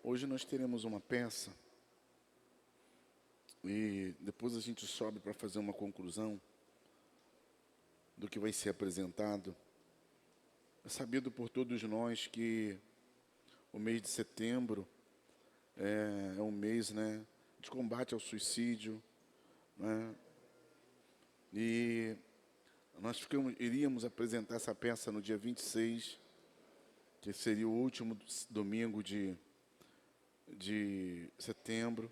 Hoje nós teremos uma peça e depois a gente sobe para fazer uma conclusão do que vai ser apresentado. É sabido por todos nós que o mês de setembro é um mês, de combate ao suicídio, E nós iríamos apresentar essa peça no dia 26, que seria o último domingo de setembro,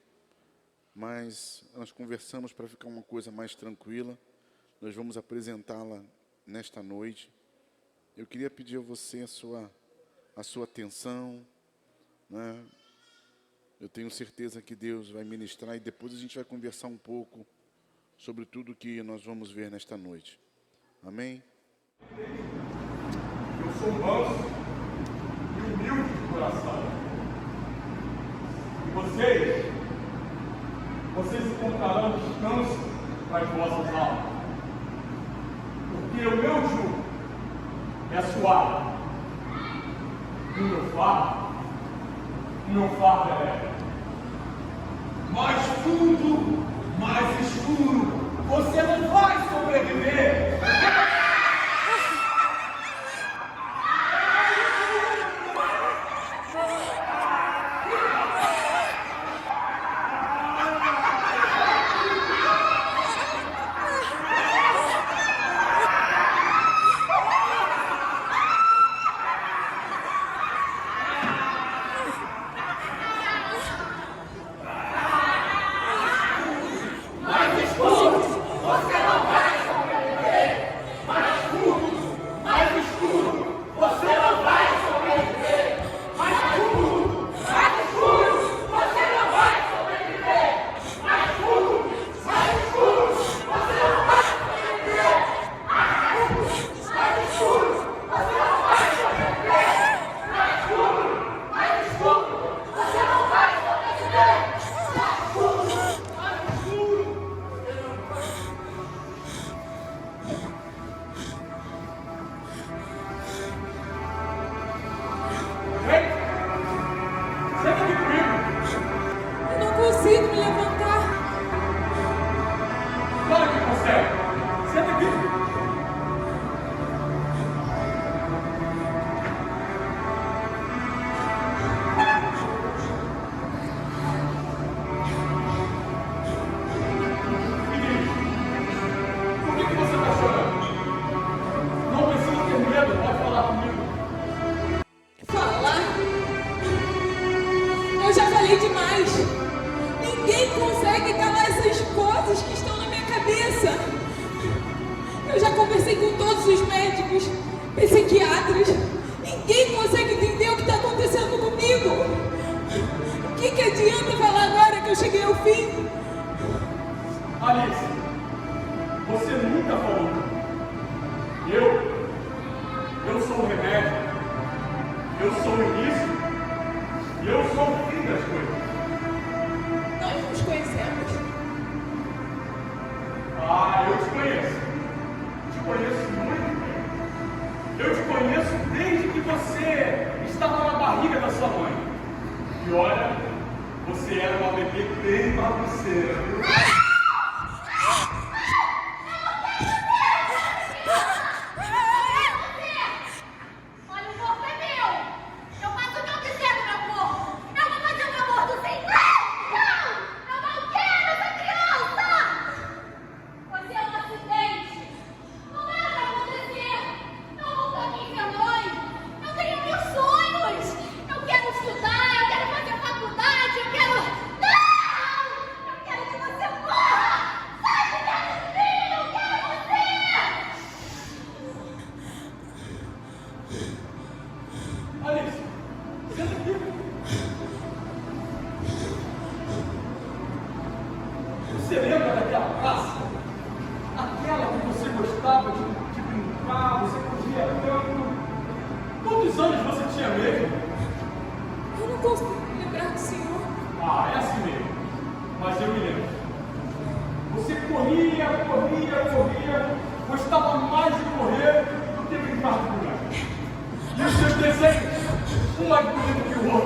mas nós conversamos para ficar uma coisa mais tranquila. Nós vamos apresentá-la nesta noite. Eu queria pedir a você a sua atenção, Eu tenho certeza que Deus vai ministrar e depois a gente vai conversar um pouco sobre tudo que nós vamos ver nesta noite. Amém? Eu sou manso e humilde de coração. E vocês encontrarão descanso para as vossas almas. Porque o meu jugo é suave. E o meu fardo é leve. Mais fundo, mais escuro, você não vai sobreviver.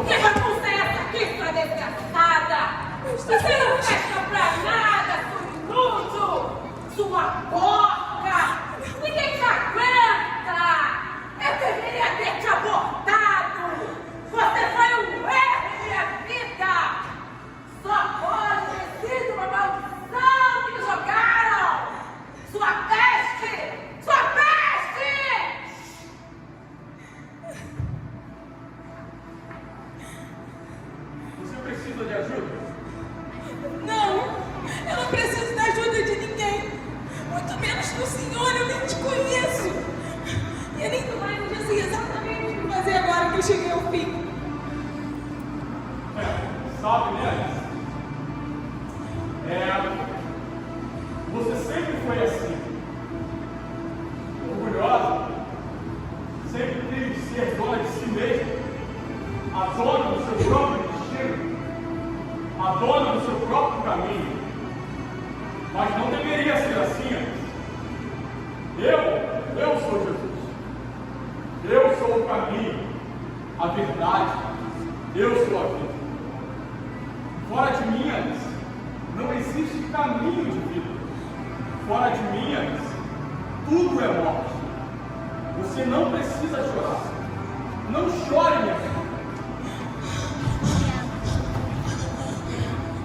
Que bagunça é essa aqui? do Senhor, eu nem te conheço. E eu nem tô mais, eu já sei exatamente o que fazer agora que eu cheguei ao fim. Sabe, né? Você sempre foi assim. Orgulhosa. Sempre teve que ser dona de si mesma. A dona do seu próprio destino. A dona do seu próprio caminho. Mas não deveria ser assim. Eu sou Jesus. Eu sou o caminho, a verdade. Eu sou a vida. Fora de mim, Alice, não existe caminho de vida. Fora de mim, Alice, tudo é morte. Você não precisa chorar. Não chore, minha filha.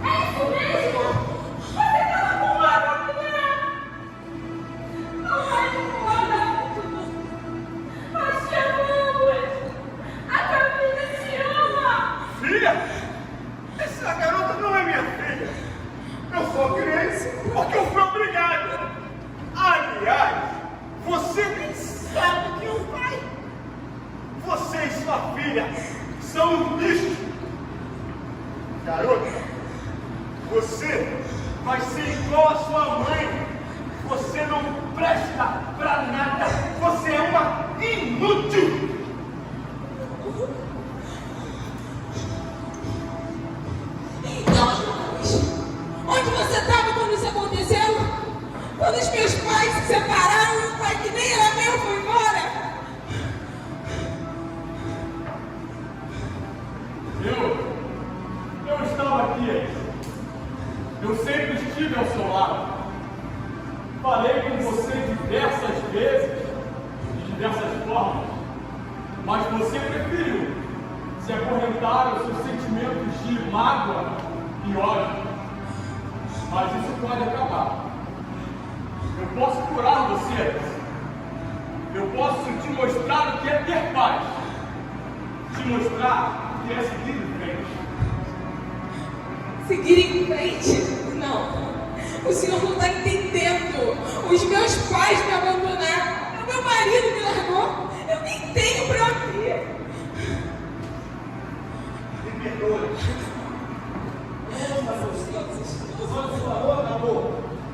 É isso mesmo? Você estava com uma menina? Não vai incomodar. Nós te amamos. A Camila te ama. Filha? Essa garota não é minha filha. Eu sou criança porque eu fui obrigado. Aliás, você nem sabe quem é o pai. Você e sua filha são um bicho. Garota, você vai ser igual a sua mãe. Você não presta pra nada. Você é uma inútil. Então, Jonas, onde você estava quando isso aconteceu? Quando os meus pais se separaram e o pai que nem era meu foi embora? Eu estava aqui, Alice. Eu sempre estive ao seu lado. Falei com você diversas vezes, de diversas formas, mas você preferiu se acorrentar aos seus sentimentos de mágoa e ódio. Mas isso pode acabar. Eu posso curar você, Alice. Eu posso te mostrar o que é ter paz. Te mostrar o que é seguir em frente. Seguir em frente? Não. O senhor não está entendendo. Os meus pais me abandonaram. O meu marido me largou. Eu nem tenho pra onde ir. Me perdoe. Os olhos do amor acabou.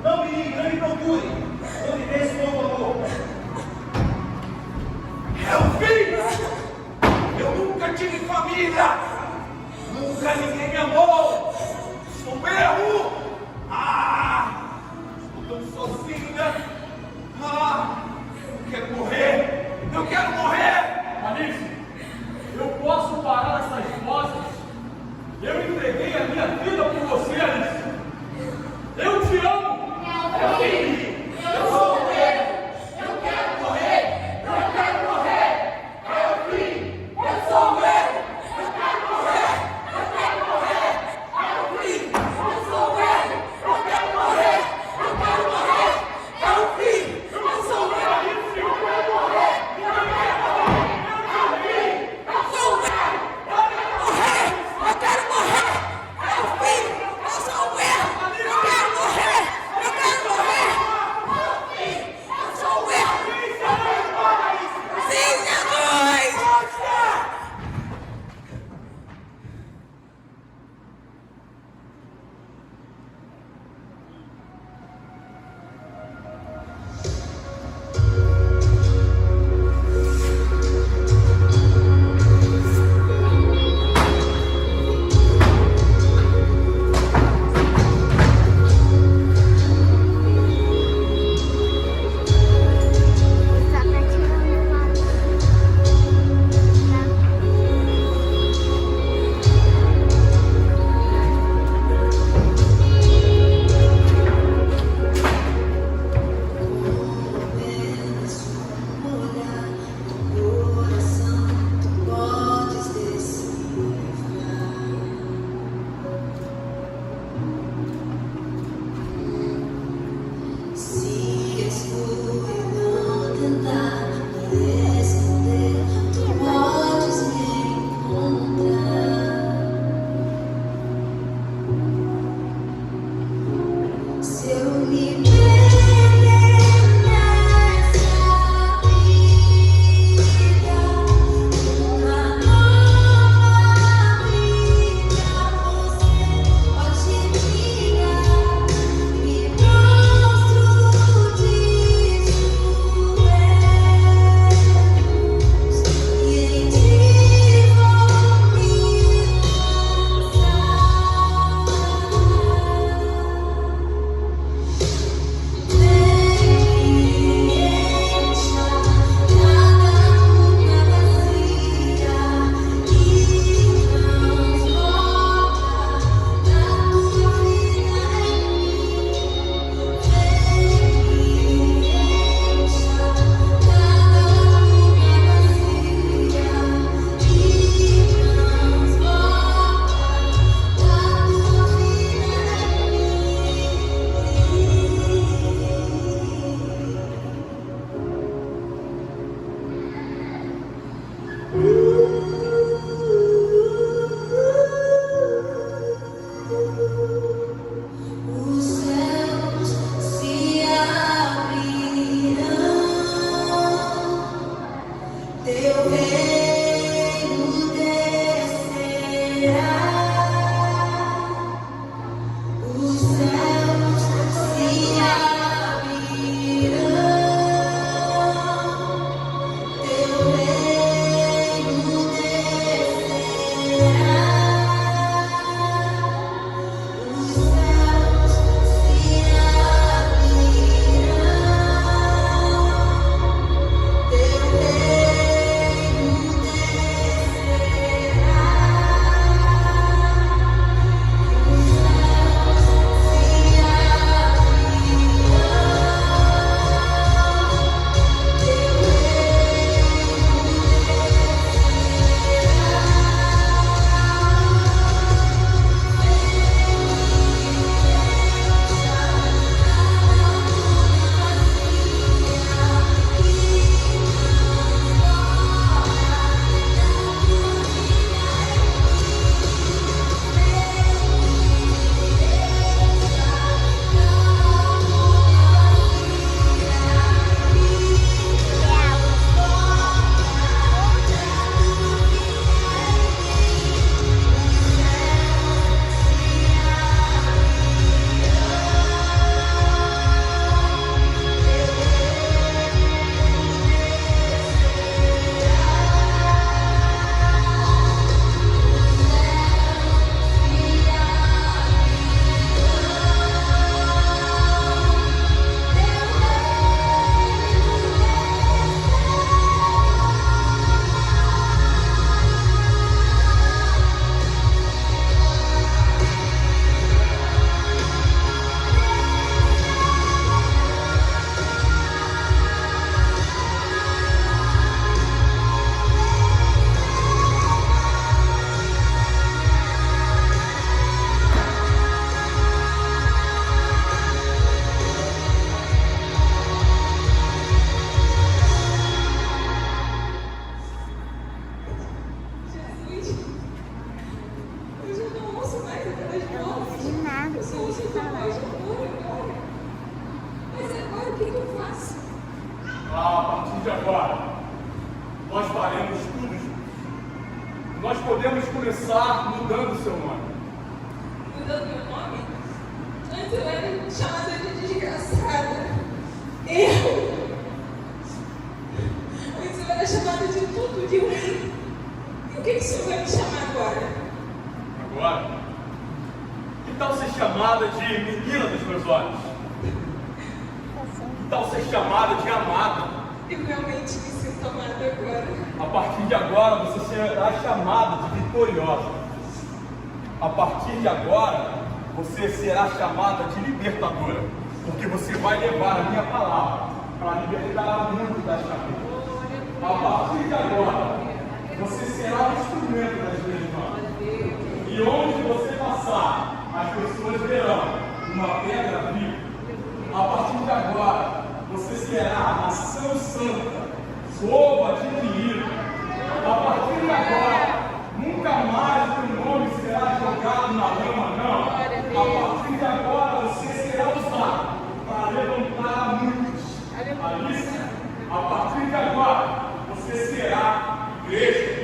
Não me ligue, não me procure. Não me dê esse novo amor. É o fim! Eu nunca tive família! Nunca ninguém me amou! Sou eu! Estou tão sozinha! Eu quero morrer! Eu quero morrer! Alice, eu posso parar essas vozes? Eu entreguei a minha vida por você, Alice! Eu te amo! Eu sou eu. Senhor só pode agora. Mas agora o que eu faço? A partir de agora, nós faremos tudo juntos. Nós podemos começar mudando o seu nome. Mudando meu nome? Antes eu era chamada de desgraçada. Antes eu era chamada de tudo de ruim. E o que o Senhor vai me chamar agora? Agora, que tal ser chamada de menina dos meus olhos? Que tal ser chamada de amada? Eu realmente me sinto amada agora. A partir de agora, você será chamada de vitoriosa. A partir de agora, você será chamada de libertadora. Porque você vai levar a minha palavra para libertar o mundo das cadeias. A partir de agora, você será um instrumento das minhas mãos. E onde você passar, as pessoas verão uma pedra viva. A partir de agora, você será a nação santa, povo adquirido. A partir de agora, nunca mais o teu nome será jogado na lama, não. A partir de agora, você será usado para levantar muitos. Alice, a partir de agora, você será igreja.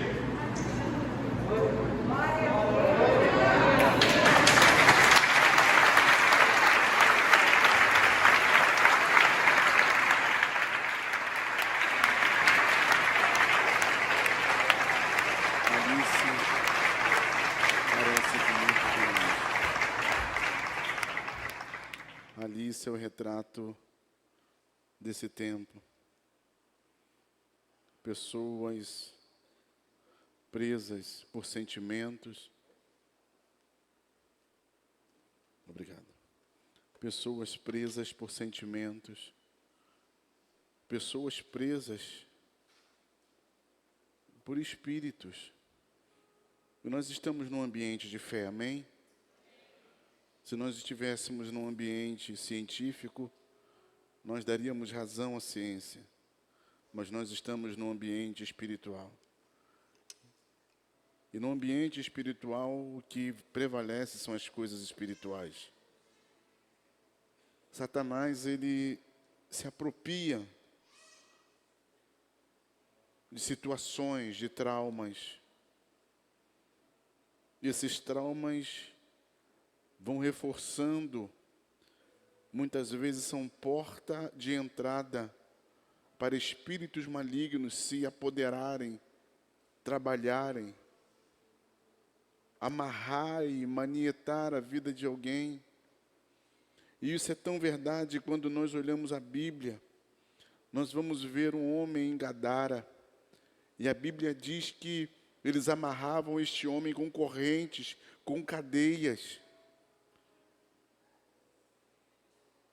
Alice é o retrato desse tempo. Pessoas presas por sentimentos. Obrigado. Pessoas presas por sentimentos. Pessoas presas por espíritos. E nós estamos num ambiente de fé, amém? Se nós estivéssemos num ambiente científico, nós daríamos razão à ciência. Mas nós estamos num ambiente espiritual. E no ambiente espiritual, o que prevalece são as coisas espirituais. Satanás, ele se apropria de situações, de traumas. E esses traumas vão reforçando, muitas vezes são porta de entrada para espíritos malignos se apoderarem, trabalharem, amarrar e manietar a vida de alguém. E isso é tão verdade quando nós olhamos a Bíblia. Nós vamos ver um homem em Gadara, e a Bíblia diz que eles amarravam este homem com correntes, com cadeias.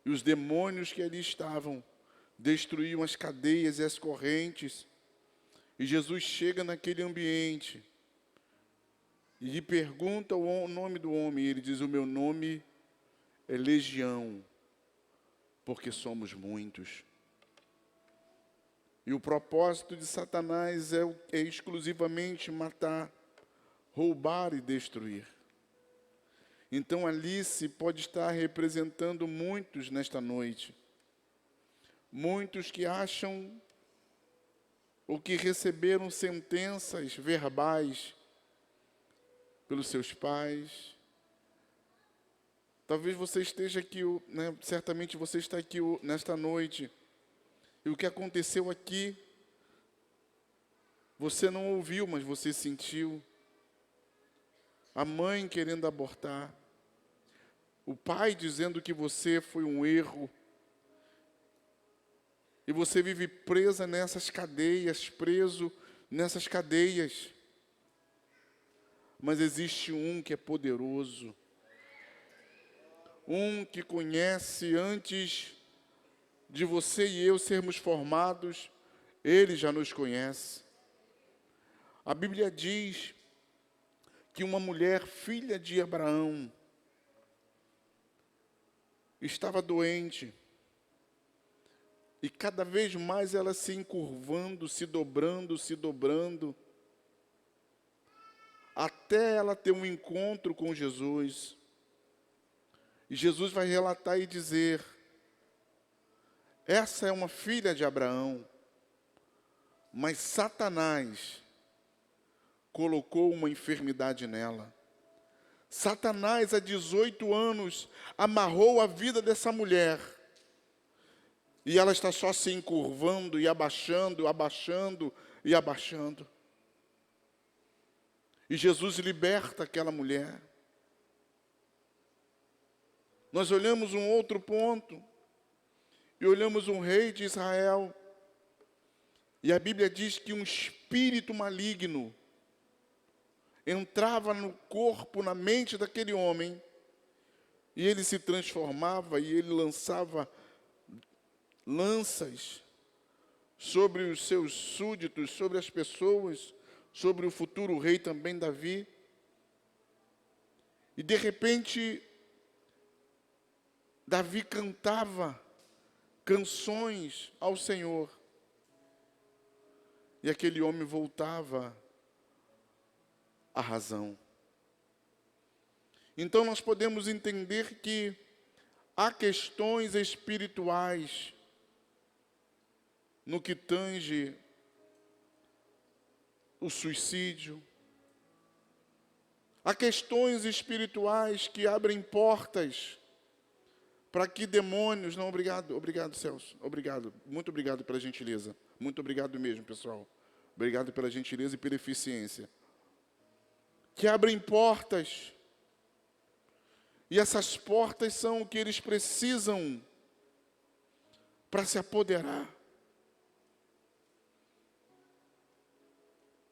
E os demônios que ali estavam destruíam as cadeias e as correntes. E Jesus chega naquele ambiente e lhe pergunta o nome do homem. E ele diz: o meu nome é Legião, porque somos muitos. E o propósito de Satanás é exclusivamente matar, roubar e destruir. Então Alice pode estar representando muitos nesta noite. Muitos que acham ou que receberam sentenças verbais pelos seus pais. Talvez você esteja aqui, certamente você está aqui nesta noite. E o que aconteceu aqui, você não ouviu, mas você sentiu. A mãe querendo abortar. O pai dizendo que você foi um erro. E você vive presa nessas cadeias, preso nessas cadeias. Mas existe um que é poderoso. Um que conhece antes de você e eu sermos formados, Ele já nos conhece. A Bíblia diz que uma mulher, filha de Abraão, estava doente. E cada vez mais ela se encurvando, se dobrando, até ela ter um encontro com Jesus. E Jesus vai relatar e dizer: essa é uma filha de Abraão, mas Satanás colocou uma enfermidade nela. Satanás, há 18 anos, amarrou a vida dessa mulher. E ela está só se encurvando e abaixando, abaixando e abaixando. E Jesus liberta aquela mulher. Nós olhamos um outro ponto. E olhamos um rei de Israel. E a Bíblia diz que um espírito maligno entrava no corpo, na mente daquele homem. E ele se transformava e ele lançava lanças sobre os seus súditos, sobre as pessoas, sobre o futuro rei também, Davi. E de repente, Davi cantava canções ao Senhor. E aquele homem voltava à razão. Então nós podemos entender que há questões espirituais no que tange o suicídio. Há questões espirituais que abrem portas para que demônios... Não, obrigado, Celso. Obrigado, muito obrigado pela gentileza. Muito obrigado mesmo, pessoal. Obrigado pela gentileza e pela eficiência. Que abrem portas. E essas portas são o que eles precisam para se apoderar.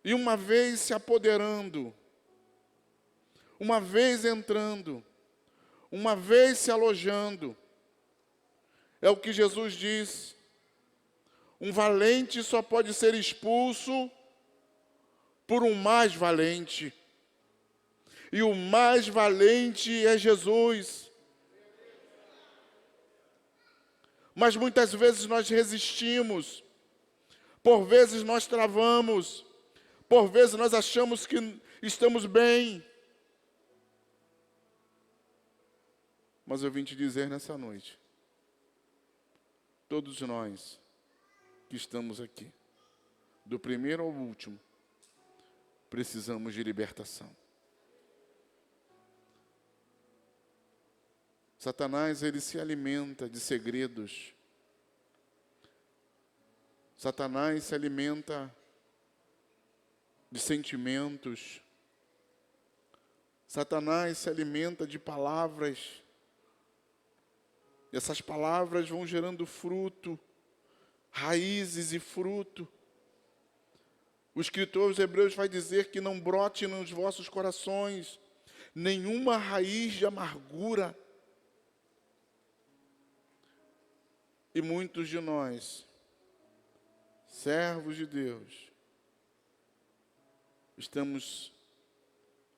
E uma vez se apoderando, uma vez entrando, uma vez se alojando, é o que Jesus diz: um valente só pode ser expulso por um mais valente. E o mais valente é Jesus. Mas muitas vezes nós resistimos, por vezes nós travamos, por vezes nós achamos que estamos bem. Mas eu vim te dizer nessa noite, todos nós que estamos aqui, do primeiro ao último, precisamos de libertação. Satanás, ele se alimenta de segredos. Satanás se alimenta de sentimentos. Satanás se alimenta de palavras. E essas palavras vão gerando fruto, raízes e fruto. O escritor aos Hebreus vai dizer que não brote nos vossos corações nenhuma raiz de amargura. E muitos de nós, servos de Deus, estamos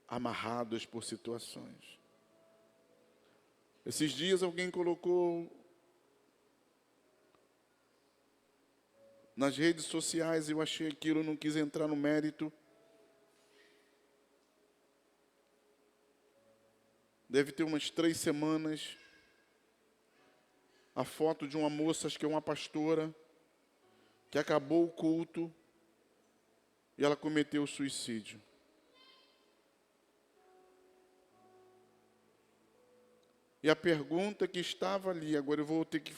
amarrados por situações. Esses dias alguém colocou nas redes sociais, eu achei aquilo, não quis entrar no mérito. Deve ter umas 3 semanas, a foto de uma moça, acho que é uma pastora, que acabou o culto e ela cometeu suicídio. E a pergunta que estava ali, agora eu vou ter que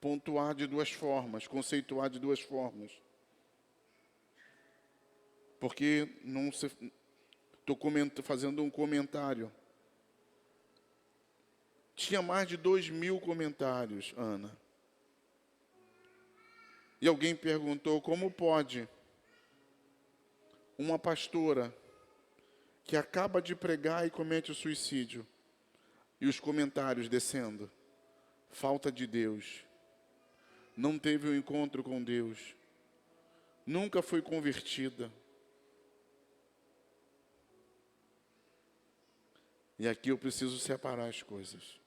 pontuar de 2 formas, conceituar de 2 formas. Porque estou fazendo um comentário. Tinha mais de 2.000 comentários, Ana. E alguém perguntou, como pode uma pastora que acaba de pregar e comete o suicídio? E os comentários descendo. Falta de Deus. Não teve um encontro com Deus. Nunca foi convertida. E aqui eu preciso separar as coisas.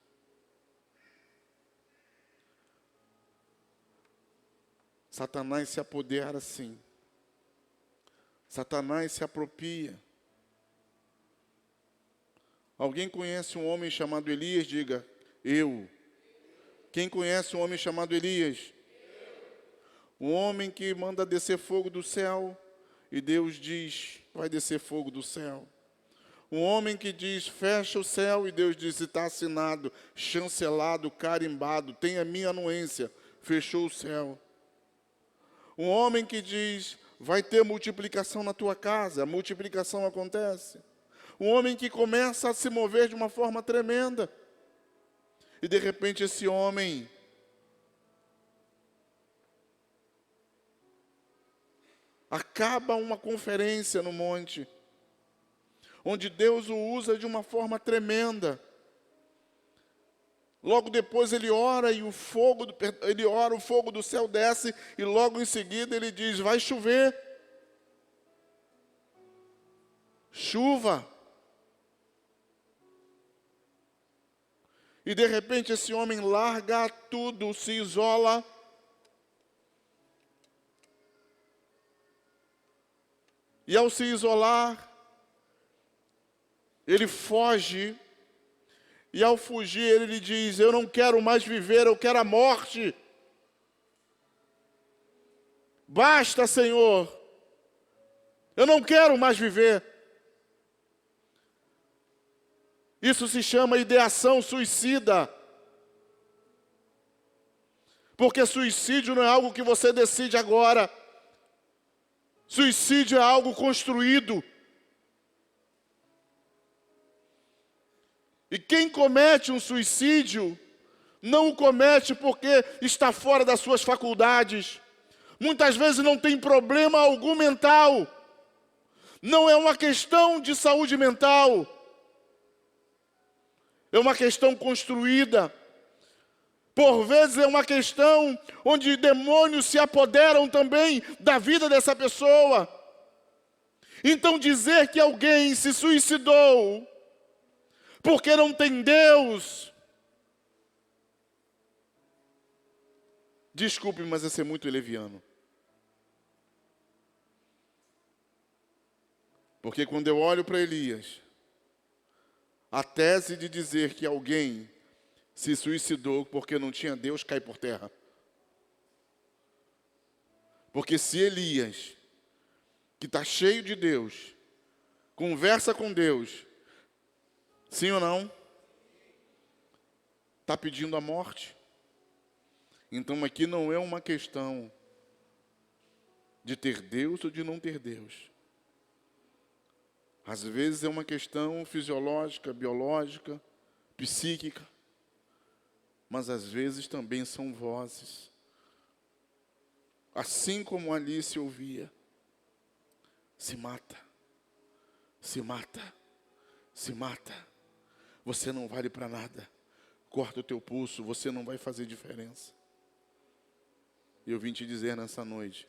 Satanás se apodera sim. Satanás se apropria. Alguém conhece um homem chamado Elias? Diga, eu. Quem conhece um homem chamado Elias? Um homem que manda descer fogo do céu, e Deus diz, vai descer fogo do céu. Um homem que diz, fecha o céu, e Deus diz, está assinado, chancelado, carimbado, tem a minha anuência, fechou o céu. Um homem que diz, vai ter multiplicação na tua casa, a multiplicação acontece. Um homem que começa a se mover de uma forma tremenda. E de repente esse homem acaba uma conferência no monte, onde Deus o usa de uma forma tremenda. Logo depois ele ora e o fogo do céu desce, e logo em seguida ele diz, vai chover. Chuva. E de repente esse homem larga tudo, se isola. E ao se isolar, ele foge. E ao fugir, ele diz, eu não quero mais viver, eu quero a morte. Basta, Senhor. Eu não quero mais viver. Isso se chama ideação suicida. Porque suicídio não é algo que você decide agora. Suicídio é algo construído. E quem comete um suicídio, não o comete porque está fora das suas faculdades. Muitas vezes não tem problema algum mental. Não é uma questão de saúde mental. É uma questão construída. Por vezes é uma questão onde demônios se apoderam também da vida dessa pessoa. Então dizer que alguém se suicidou porque não tem Deus, desculpe, mas é ser muito leviano. Porque quando eu olho para Elias, a tese de dizer que alguém se suicidou porque não tinha Deus cai por terra. Porque se Elias, que está cheio de Deus, conversa com Deus, sim ou não? Está pedindo a morte. Então aqui não é uma questão de ter Deus ou de não ter Deus. Às vezes é uma questão fisiológica, biológica, psíquica. Mas às vezes também são vozes. Assim como ali se ouvia. Se mata. Se mata. Se mata. Você não vale para nada. Corta o teu pulso, você não vai fazer diferença. Eu vim te dizer nessa noite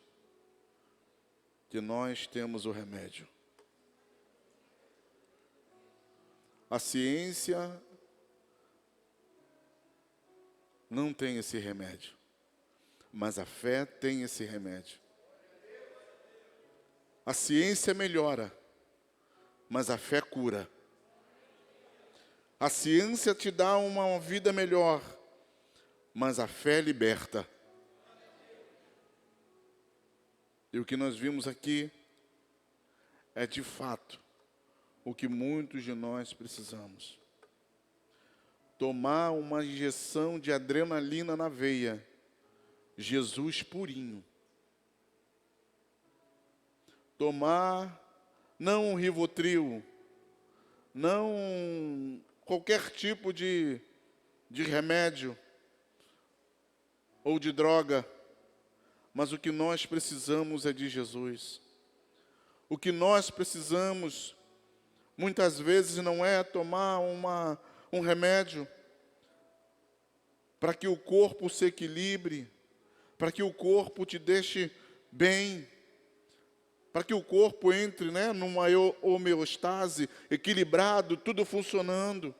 que nós temos o remédio. A ciência não tem esse remédio, mas a fé tem esse remédio. A ciência melhora, mas a fé cura. A ciência te dá uma vida melhor, mas a fé liberta. E o que nós vimos aqui é de fato o que muitos de nós precisamos. Tomar uma injeção de adrenalina na veia, Jesus purinho. Tomar não um Rivotril, não qualquer tipo de remédio ou de droga, mas o que nós precisamos é de Jesus. O que nós precisamos, muitas vezes, não é tomar um remédio para que o corpo se equilibre, para que o corpo te deixe bem, para que o corpo entre, numa homeostase, equilibrado, tudo funcionando.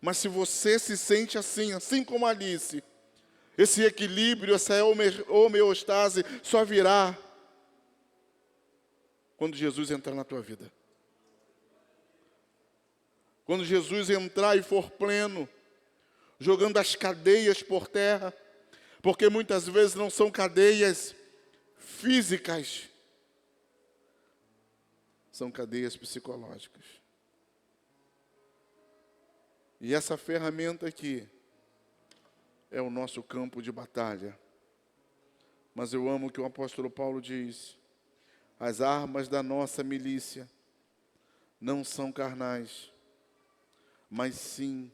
Mas se você se sente assim como Alice, esse equilíbrio, essa homeostase só virá quando Jesus entrar na tua vida. Quando Jesus entrar e for pleno, jogando as cadeias por terra, porque muitas vezes não são cadeias físicas, são cadeias psicológicas. E essa ferramenta aqui é o nosso campo de batalha. Mas eu amo o que o apóstolo Paulo diz: as armas da nossa milícia não são carnais, mas sim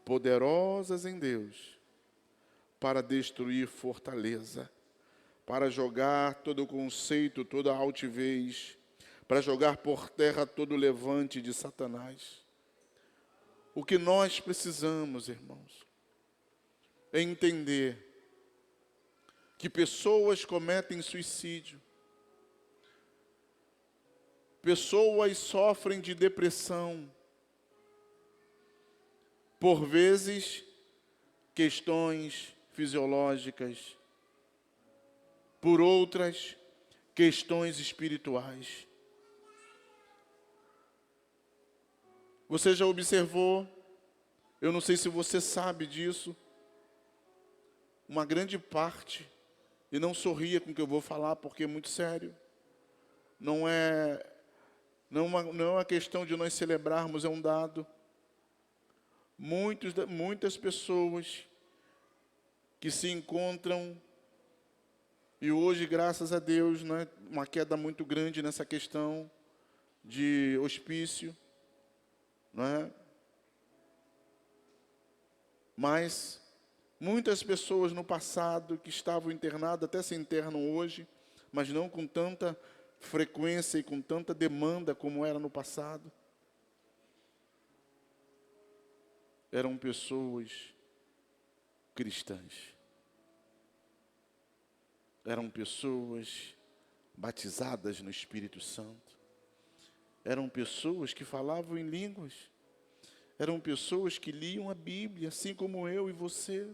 poderosas em Deus, para destruir fortaleza, para jogar todo conceito, toda altivez, para jogar por terra todo levante de Satanás. O que nós precisamos, irmãos, é entender que pessoas cometem suicídio, pessoas sofrem de depressão, por vezes questões fisiológicas, por outras questões espirituais. Você já observou, eu não sei se você sabe disso, uma grande parte, e não sorria com o que eu vou falar porque é muito sério, não é uma questão de nós celebrarmos, é um dado. Muitas pessoas que se encontram, e hoje, graças a Deus, né, uma queda muito grande nessa questão de hospício, não é? Mas muitas pessoas no passado que estavam internadas, até se internam hoje, mas não com tanta frequência e com tanta demanda como era no passado. Eram pessoas cristãs. Eram pessoas batizadas no Espírito Santo. Eram pessoas que falavam em línguas. Eram pessoas que liam a Bíblia, assim como eu e você.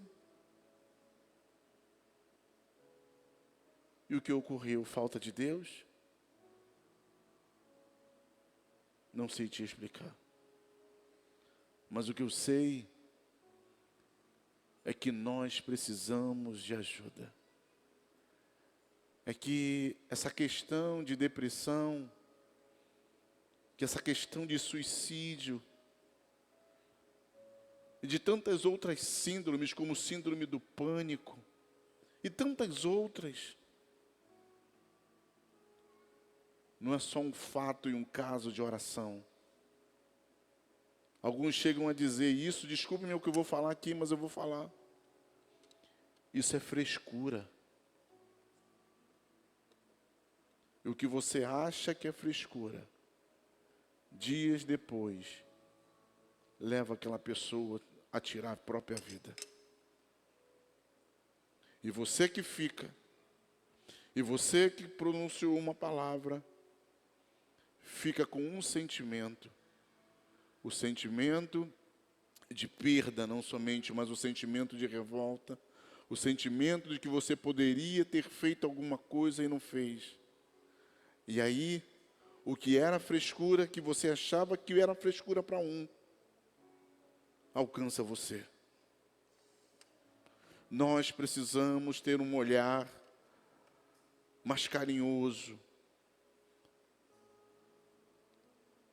E o que ocorreu? Falta de Deus? Não sei te explicar. Mas o que eu sei é que nós precisamos de ajuda. É que essa questão de depressão, que essa questão de suicídio, e de tantas outras síndromes, como síndrome do pânico, e tantas outras, não é só um fato e um caso de oração. Alguns chegam a dizer isso, desculpe-me o que eu vou falar aqui, mas eu vou falar. Isso é frescura. E o que você acha que é frescura, dias depois, leva aquela pessoa a tirar a própria vida. E você que fica, e você que pronunciou uma palavra, fica com um sentimento, o sentimento de perda, não somente, mas o sentimento de revolta, o sentimento de que você poderia ter feito alguma coisa e não fez. E aí, o que era frescura, que você achava que era frescura para um, alcança você. Nós precisamos ter um olhar mais carinhoso.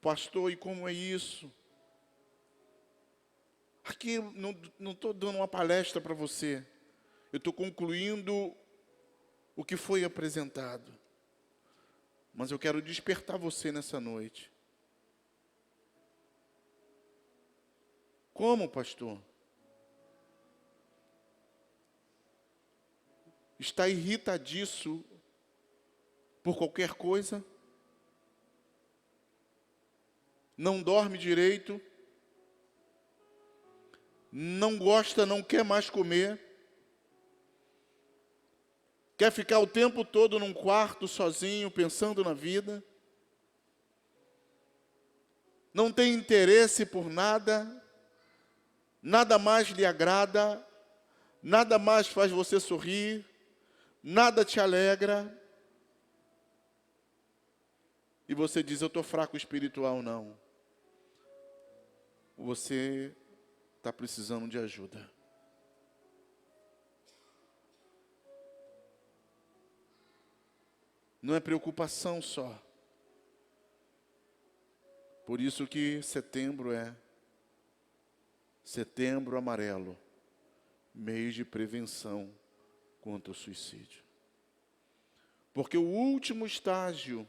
Pastor, e como é isso? Aqui não estou dando uma palestra para você. Eu estou concluindo o que foi apresentado. Mas eu quero despertar você nessa noite. Como, pastor? Está irritadiço por qualquer coisa? Não dorme direito? Não gosta, não quer mais comer? Quer ficar o tempo todo num quarto sozinho, pensando na vida? Não tem interesse por nada? Nada mais lhe agrada? Nada mais faz você sorrir? Nada te alegra? E você diz, eu estou fraco espiritual, não. você está precisando de ajuda. Não é preocupação só. Por isso que setembro é Setembro Amarelo, mês de prevenção contra o suicídio. Porque o último estágio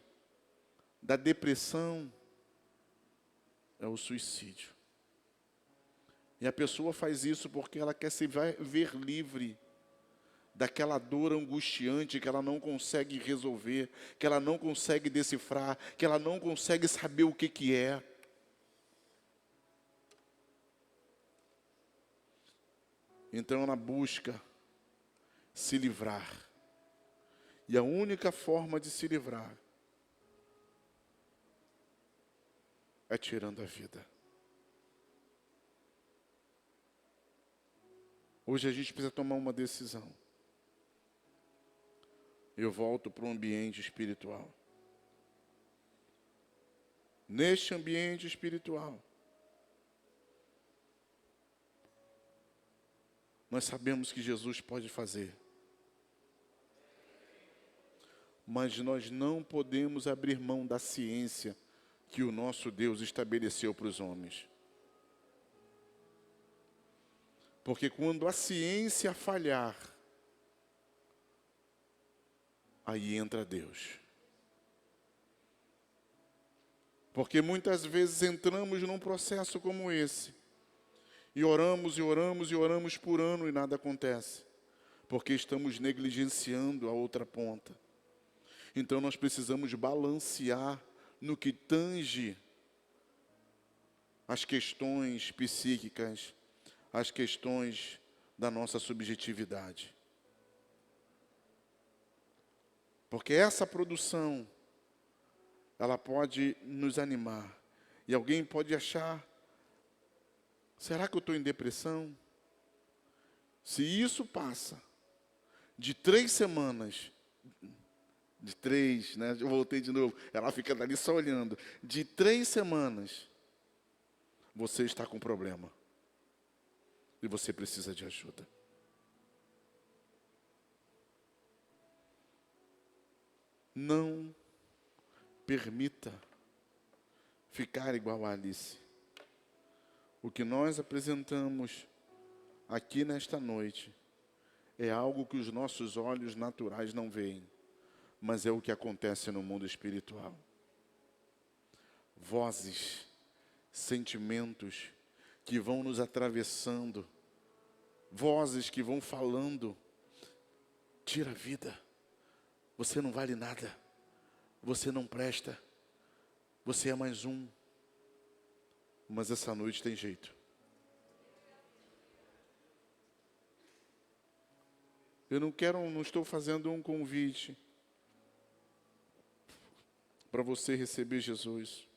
da depressão é o suicídio. E a pessoa faz isso porque ela quer se ver livre daquela dor angustiante que ela não consegue resolver, que ela não consegue decifrar, que ela não consegue saber o que é. Então ela busca se livrar. E a única forma de se livrar é tirando a vida. Hoje a gente precisa tomar uma decisão. Eu volto para o ambiente espiritual. Neste ambiente espiritual, nós sabemos que Jesus pode fazer. Mas nós não podemos abrir mão da ciência que o nosso Deus estabeleceu para os homens. Porque quando a ciência falhar, aí entra Deus. Porque muitas vezes entramos num processo como esse, e oramos, e oramos, e oramos por ano e nada acontece. Porque estamos negligenciando a outra ponta. Então nós precisamos balancear no que tange as questões psíquicas, as questões da nossa subjetividade. Porque essa produção, ela pode nos animar. E alguém pode achar, será que eu estou em depressão? Se isso passa de 3 semanas, de 3, né? Eu voltei de novo, ela fica dali só olhando. De 3 semanas, você está com problema. E você precisa de ajuda. Não permita ficar igual a Alice. O que nós apresentamos aqui nesta noite é algo que os nossos olhos naturais não veem, mas é o que acontece no mundo espiritual. Vozes, sentimentos que vão nos atravessando, vozes que vão falando, tira a vida. Você não vale nada. Você não presta. Você é mais um. Mas essa noite tem jeito. Eu não estou fazendo um convite para você receber Jesus.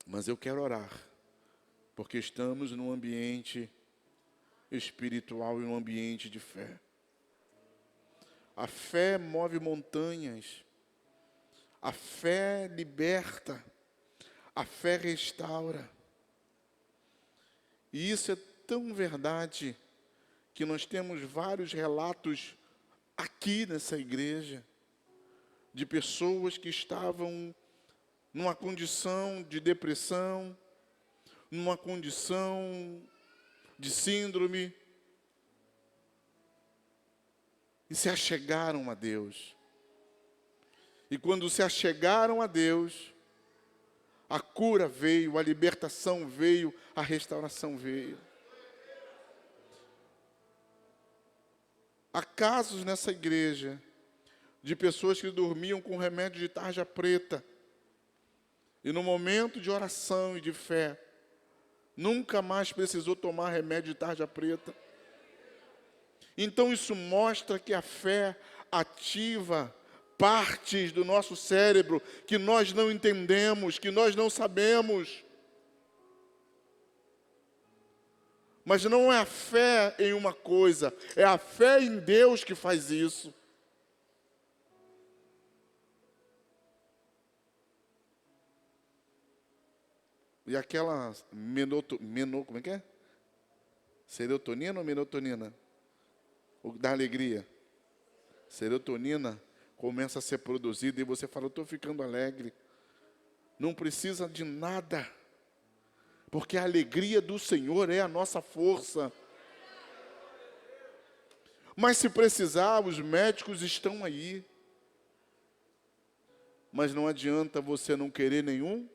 Mas eu quero orar, porque estamos num ambiente espiritual e num ambiente de fé. A fé move montanhas, a fé liberta, a fé restaura. E isso é tão verdade que nós temos vários relatos aqui nessa igreja de pessoas que estavam numa condição de depressão, numa condição de síndrome, e se achegaram a Deus. E quando se achegaram a Deus, a cura veio, a libertação veio, a restauração veio. Há casos nessa igreja de pessoas que dormiam com remédio de tarja preta e no momento de oração e de fé, nunca mais precisou tomar remédio de tarja preta. Então isso mostra que a fé ativa partes do nosso cérebro que nós não entendemos, que nós não sabemos. Mas não é a fé em uma coisa, é a fé em Deus que faz isso. E aquela como é que é? Serotonina ou melatonina? O da alegria. Serotonina começa a ser produzida e você fala, eu estou ficando alegre. Não precisa de nada. Porque a alegria do Senhor é a nossa força. Mas se precisar, os médicos estão aí. Mas não adianta você não querer nenhum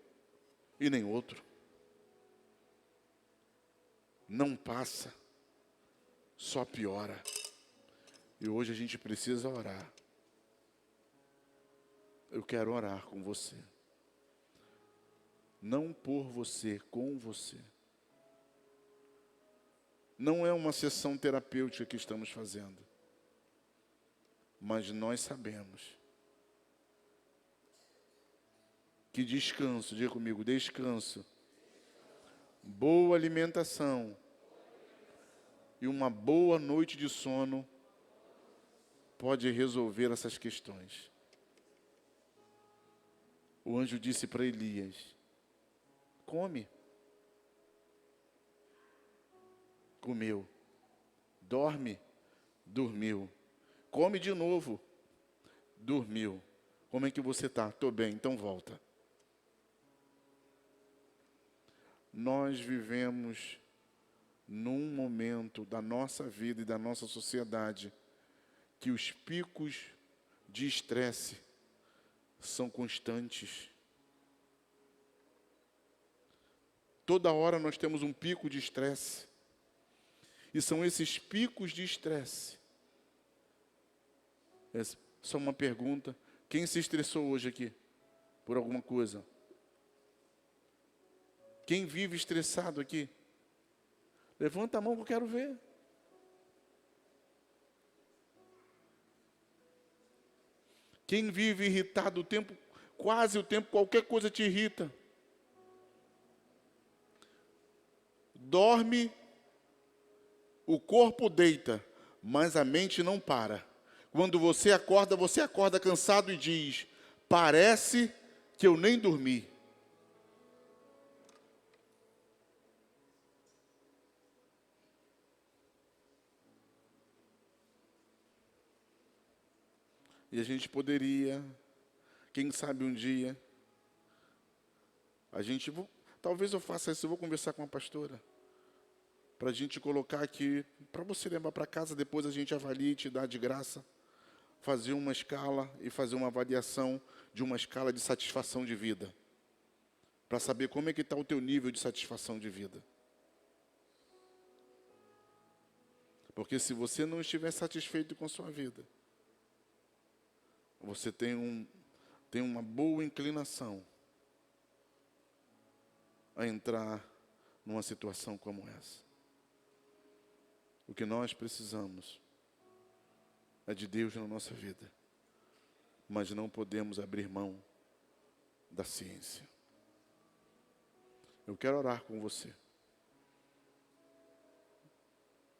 e nem outro. Não passa, só piora. E hoje a gente precisa orar. Eu quero orar com você. Não por você, com você. Não é uma sessão terapêutica que estamos fazendo. Mas nós sabemos que descanso, diga comigo, descanso, boa alimentação e uma boa noite de sono pode resolver essas questões. O anjo disse para Elias, come. Comeu. Dorme. Dormiu. Come de novo. Dormiu. Como é que você está? Estou bem, então volta. Nós vivemos num momento da nossa vida e da nossa sociedade que os picos de estresse são constantes. Toda hora nós temos um pico de estresse. E são esses picos de estresse. Só uma pergunta. Quem se estressou hoje aqui? Por alguma coisa? Quem vive estressado aqui? Levanta a mão que eu quero ver. Quem vive irritado o tempo, quase o tempo, qualquer coisa te irrita. Dorme, o corpo deita, mas a mente não para. Quando você acorda cansado e diz, parece que eu nem dormi. E a gente poderia, quem sabe um dia, talvez eu faça isso, eu vou conversar com a pastora, para a gente colocar aqui, para você levar para casa, depois a gente avalia e te dá de graça, fazer uma escala e fazer uma avaliação de uma escala de satisfação de vida, para saber como é que está o teu nível de satisfação de vida. Porque se você não estiver satisfeito com a sua vida, você tem uma boa inclinação a entrar numa situação como essa. O que nós precisamos é de Deus na nossa vida, mas não podemos abrir mão da ciência. Eu quero orar com você.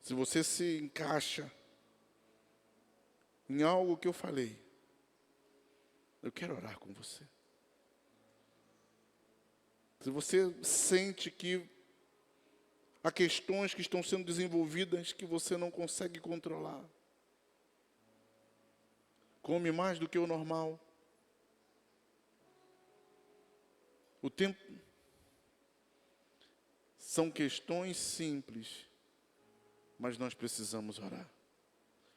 Se você se encaixa em algo que eu falei, eu quero orar com você. Se você sente que há questões que estão sendo desenvolvidas que você não consegue controlar, come mais do que o normal, o tempo, são questões simples, mas nós precisamos orar.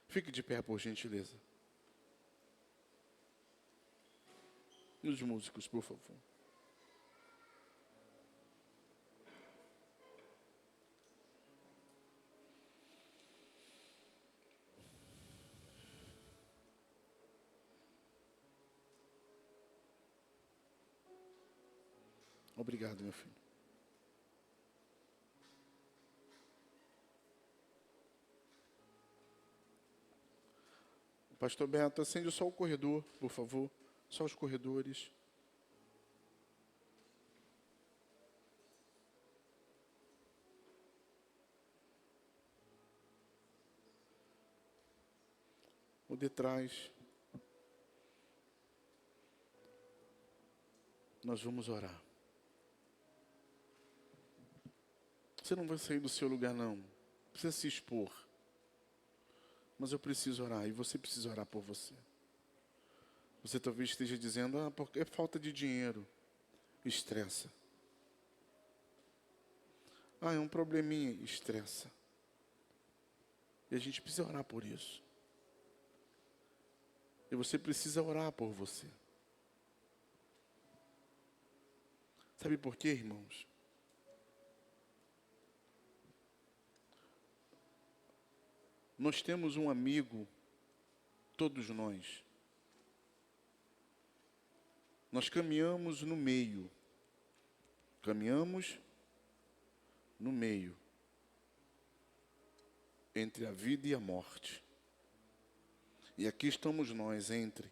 Fique de pé, por gentileza. E os músicos, por favor. Obrigado, meu filho. Pastor Beto, acende só o corredor, por favor. Só os corredores. O de trás. Nós vamos orar. Você não vai sair do seu lugar, não. Não precisa se expor. Mas eu preciso orar, e você precisa orar por você. Você talvez esteja dizendo, porque é falta de dinheiro. Estressa. É um probleminha, estressa. E a gente precisa orar por isso. E você precisa orar por você. Sabe por quê, irmãos? Nós temos um amigo, todos nós. Nós caminhamos no meio. Caminhamos no meio. Entre a vida e a morte. E aqui estamos nós, entre.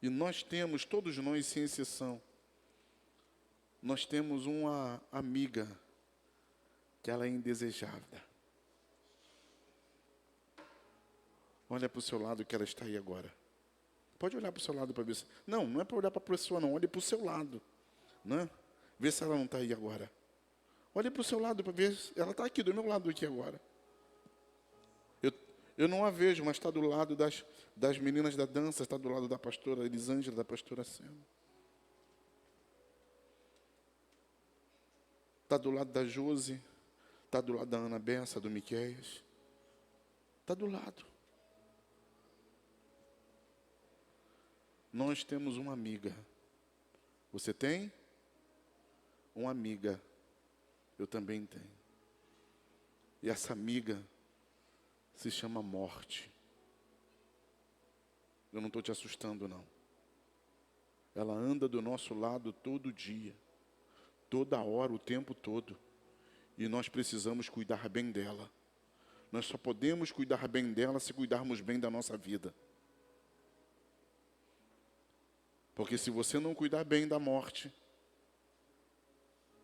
E nós temos, todos nós, sem exceção, nós temos uma amiga que ela é indesejada. Olha para o seu lado que ela está aí agora. Pode olhar para o seu lado para ver se... Não é para olhar para a pessoa, não. Olhe para o seu lado. Né? Vê se ela não está aí agora. Olhe para o seu lado para ver se ela está aqui, do meu lado aqui agora. Eu não a vejo, mas está do lado das meninas da dança, está do lado da pastora Elisângela, da pastora Sena. Está do lado da Josi, está do lado da Ana Bessa, do Miqueias. Está do lado. Nós temos uma amiga. Você tem? Uma amiga. Eu também tenho. E essa amiga se chama morte. Eu não estou te assustando, não. Ela anda do nosso lado todo dia, toda hora, o tempo todo. E nós precisamos cuidar bem dela. Nós só podemos cuidar bem dela se cuidarmos bem da nossa vida. Porque se você não cuidar bem da morte,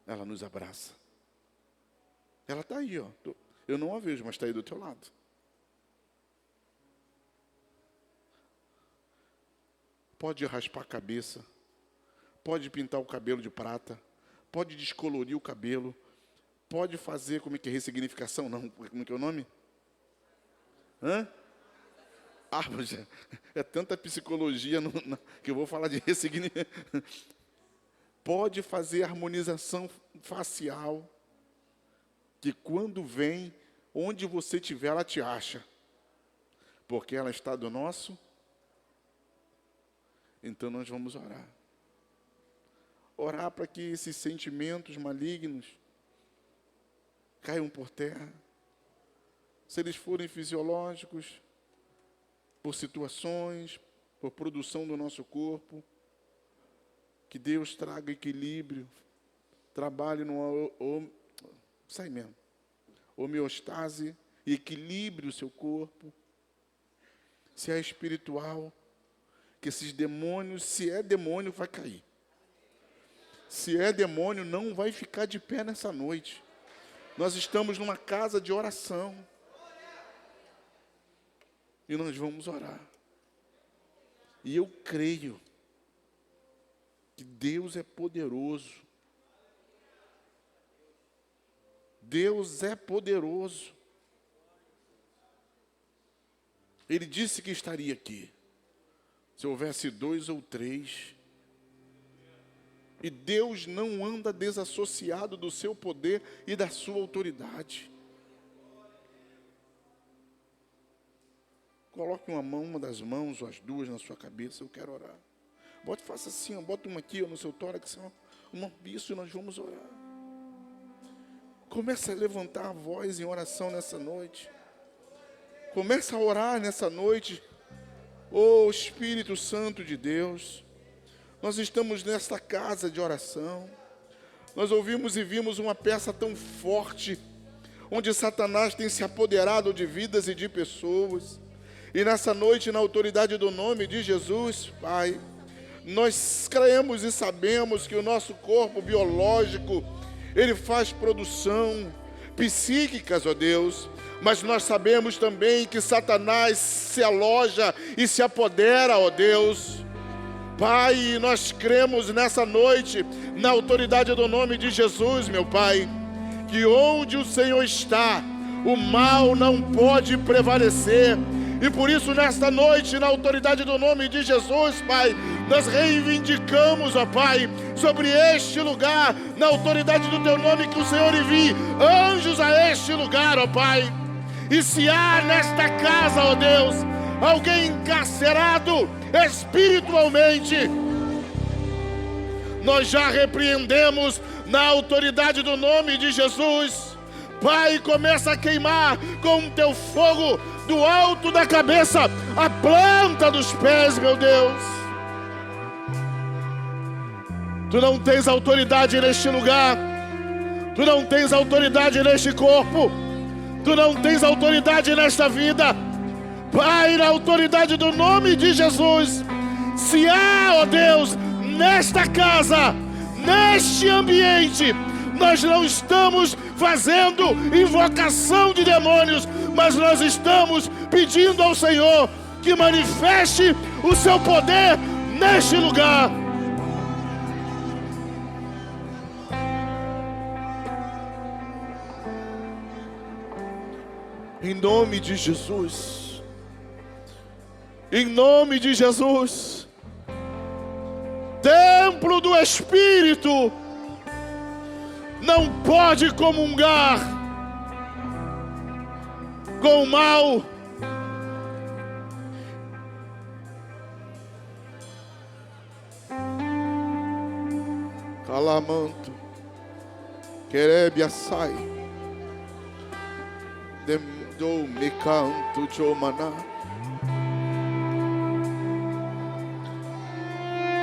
ela nos abraça. Ela está aí, ó. Eu não a vejo, mas está aí do teu lado. Pode raspar a cabeça, pode pintar o cabelo de prata, pode descolorir o cabelo, pode fazer, como é que é, ressignificação? Não, como é que é o nome? É tanta psicologia que eu vou falar de ressignificação. Pode fazer harmonização facial, que quando vem, onde você estiver, ela te acha. Porque ela está do nosso. Então nós vamos orar. Orar para que esses sentimentos malignos caiam por terra. Se eles forem fisiológicos, por situações, por produção do nosso corpo, que Deus traga equilíbrio, trabalhe no homeostase e equilibre o seu corpo. Se é espiritual, que esses demônios, se é demônio, vai cair. Se é demônio, não vai ficar de pé nessa noite. Nós estamos numa casa de oração. E nós vamos orar. E eu creio que Deus é poderoso. Deus é poderoso. Ele disse que estaria aqui. Se houvesse 2 ou 3. E Deus não anda desassociado do seu poder e da sua autoridade. Coloque uma das mãos ou as duas na sua cabeça, eu quero orar. Faça assim, bota uma aqui no seu tórax, isso e nós vamos orar. Comece a levantar a voz em oração nessa noite. Comece a orar nessa noite. Oh Espírito Santo de Deus, nós estamos nesta casa de oração. Nós ouvimos e vimos uma peça tão forte, onde Satanás tem se apoderado de vidas e de pessoas. E nessa noite, na autoridade do nome de Jesus, Pai, nós cremos e sabemos que o nosso corpo biológico, ele faz produção psíquicas, ó Deus, mas nós sabemos também que Satanás se aloja e se apodera, ó Deus, Pai, nós cremos nessa noite, na autoridade do nome de Jesus, meu Pai, que onde o Senhor está, o mal não pode prevalecer. E por isso, nesta noite, na autoridade do nome de Jesus, Pai, nós reivindicamos, ó Pai, sobre este lugar, na autoridade do Teu nome, que o Senhor envie anjos a este lugar, ó Pai. E se há nesta casa, ó Deus, alguém encarcerado espiritualmente, nós já repreendemos na autoridade do nome de Jesus. Pai, começa a queimar com o Teu fogo do alto da cabeça a planta dos pés, meu Deus. Tu não tens autoridade neste lugar, Tu não tens autoridade neste corpo, Tu não tens autoridade nesta vida. Pai, na autoridade do nome de Jesus, se há, ó Deus, nesta casa, neste ambiente, nós não estamos fazendo invocação de demônios, mas nós estamos pedindo ao Senhor que manifeste o seu poder neste lugar. Em nome de Jesus. Em nome de Jesus. Templo do Espírito não pode comungar com o mal. Calamanto, querebia sai, demdo me canto chomana,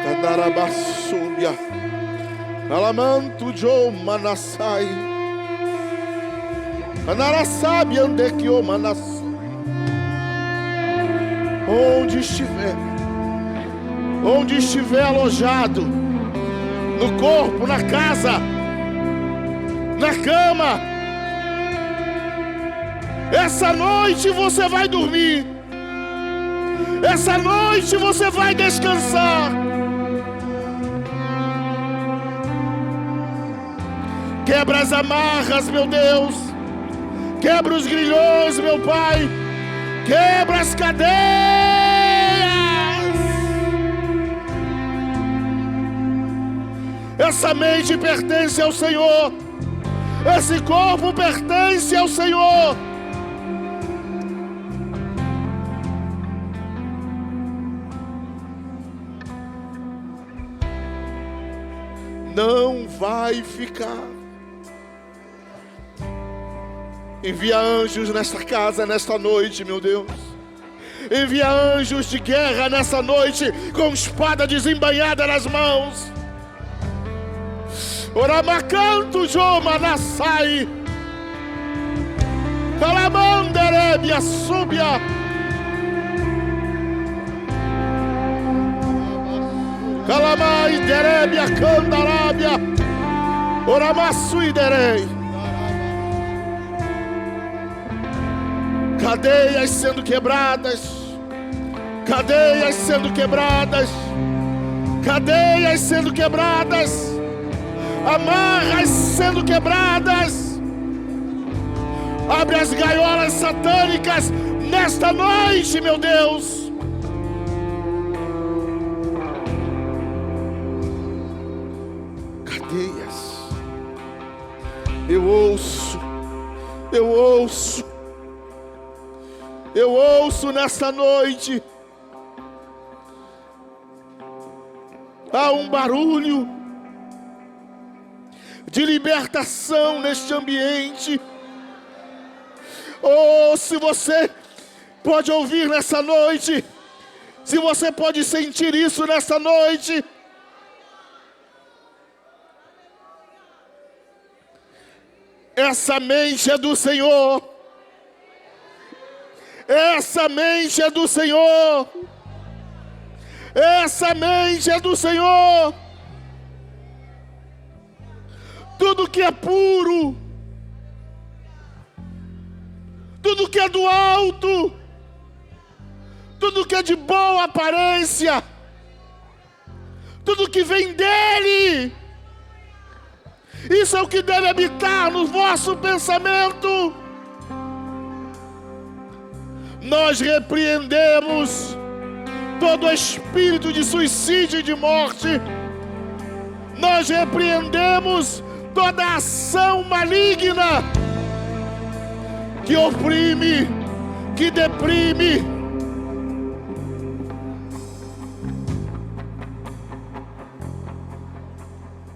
candarabasubia. Calamanto jo manasai, canarasabi ande que o manas. Onde estiver alojado, no corpo, na casa, na cama, essa noite você vai dormir, essa noite você vai descansar. Quebra as amarras, meu Deus. Quebra os grilhões, meu Pai. Quebra as cadeias. Essa mente pertence ao Senhor. Esse corpo pertence ao Senhor. Não vai ficar. Envia anjos nesta casa, nesta noite, meu Deus. Envia anjos de guerra nessa noite, com espada desembainhada nas mãos. Oramacanto Joma Nassai, Calamanderebia Súbia, Calamai Derebia Candarábia, Oramassui Derei. Cadeias sendo quebradas, cadeias sendo quebradas, cadeias sendo quebradas, amarras sendo quebradas. Abre as gaiolas satânicas nesta noite, meu Deus. Cadeias. Eu ouço nesta noite. Há um barulho de libertação neste ambiente. Oh, se você pode ouvir nessa noite, se você pode sentir isso nessa noite, essa mente é do Senhor. Essa mente é do Senhor. Essa mente é do Senhor. Tudo que é puro, tudo que é do alto, tudo que é de boa aparência, tudo que vem dele. Isso é o que deve habitar no vosso pensamento. Nós repreendemos todo espírito de suicídio e de morte. Nós repreendemos toda ação maligna que oprime, que deprime.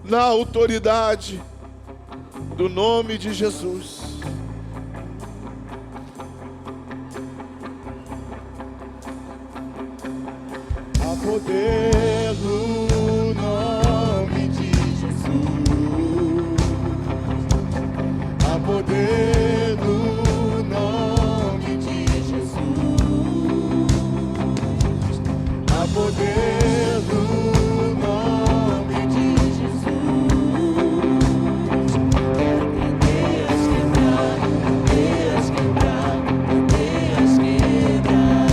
Na autoridade do nome de Jesus. Há poder no nome de Jesus. Há poder no nome de Jesus. Há poder no nome de Jesus. Deus quebrar, Deus quebrar, Deus quebrar.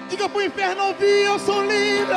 Diga pro inferno ouvir, eu sou livre.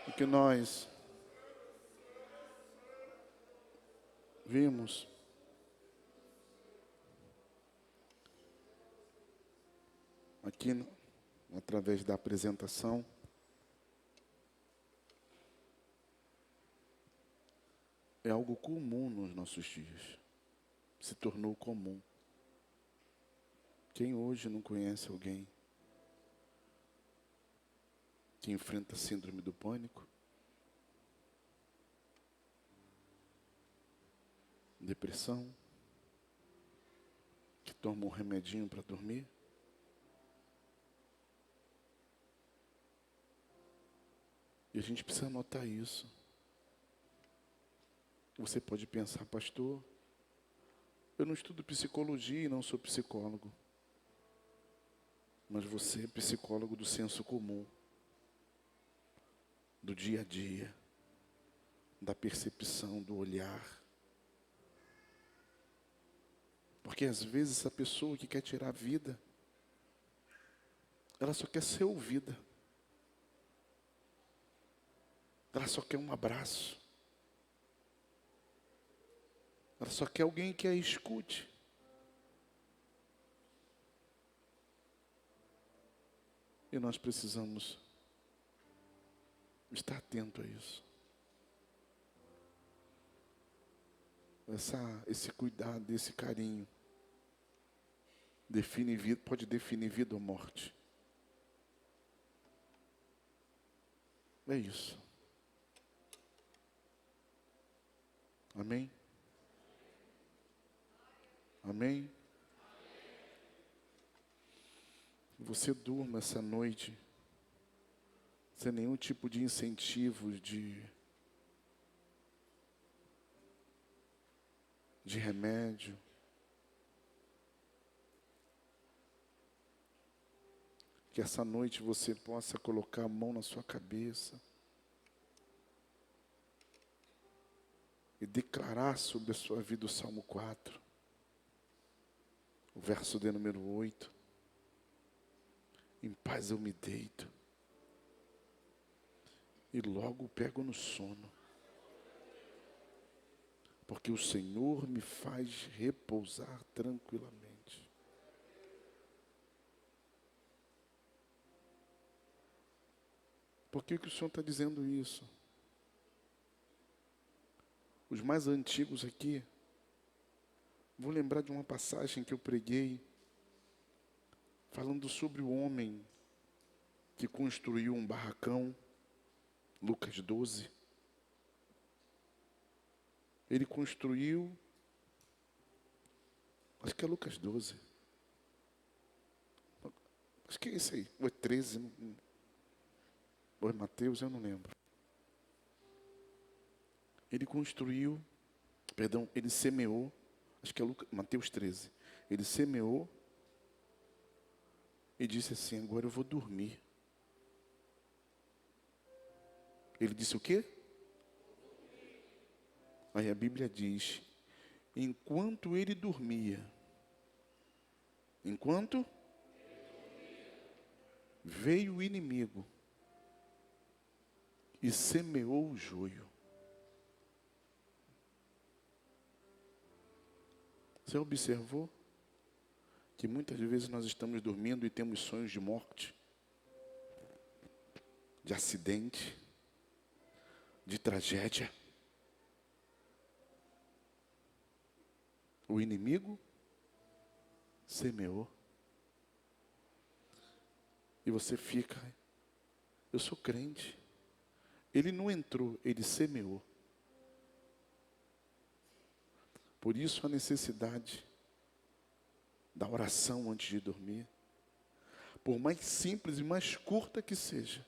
O que nós vimos aqui através da apresentação é algo comum nos nossos dias. Se tornou comum. Quem hoje não conhece alguém que enfrenta a síndrome do pânico, depressão, que toma um remedinho para dormir? E a gente precisa notar isso. Você pode pensar, pastor, eu não estudo psicologia e não sou psicólogo. Mas você é psicólogo do senso comum, do dia a dia, da percepção, do olhar. Porque às vezes essa pessoa que quer tirar a vida, ela só quer ser ouvida. Ela só quer um abraço. Ela só quer alguém que a escute. E nós precisamos estar atento a isso. Esse cuidado, esse carinho, define vida, pode definir vida ou morte. É isso. Amém? Amém? Você durma essa noite sem nenhum tipo de incentivo de remédio. Que essa noite você possa colocar a mão na sua cabeça e declarar sobre a sua vida o Salmo 4, o verso de número 8. Em paz eu me deito e logo pego no sono, porque o Senhor me faz repousar tranquilamente. Por que o Senhor está dizendo isso? Os mais antigos aqui, vou lembrar de uma passagem que eu preguei, falando sobre o homem que construiu um barracão, Lucas 12. Ele construiu, acho que é Lucas 12. Acho que é isso aí, ou é 13, ou é Mateus, eu não lembro. Ele construiu, ele semeou, acho que é Mateus 13. Ele semeou e disse assim, agora eu vou dormir. Ele disse o quê? Aí a Bíblia diz, enquanto ele dormia, veio o inimigo e semeou o joio. Você observou que muitas vezes nós estamos dormindo e temos sonhos de morte, de acidente, de tragédia? O inimigo semeou. E você fica, eu sou crente. Ele não entrou, ele semeou. Por isso a necessidade da oração antes de dormir. Por mais simples e mais curta que seja.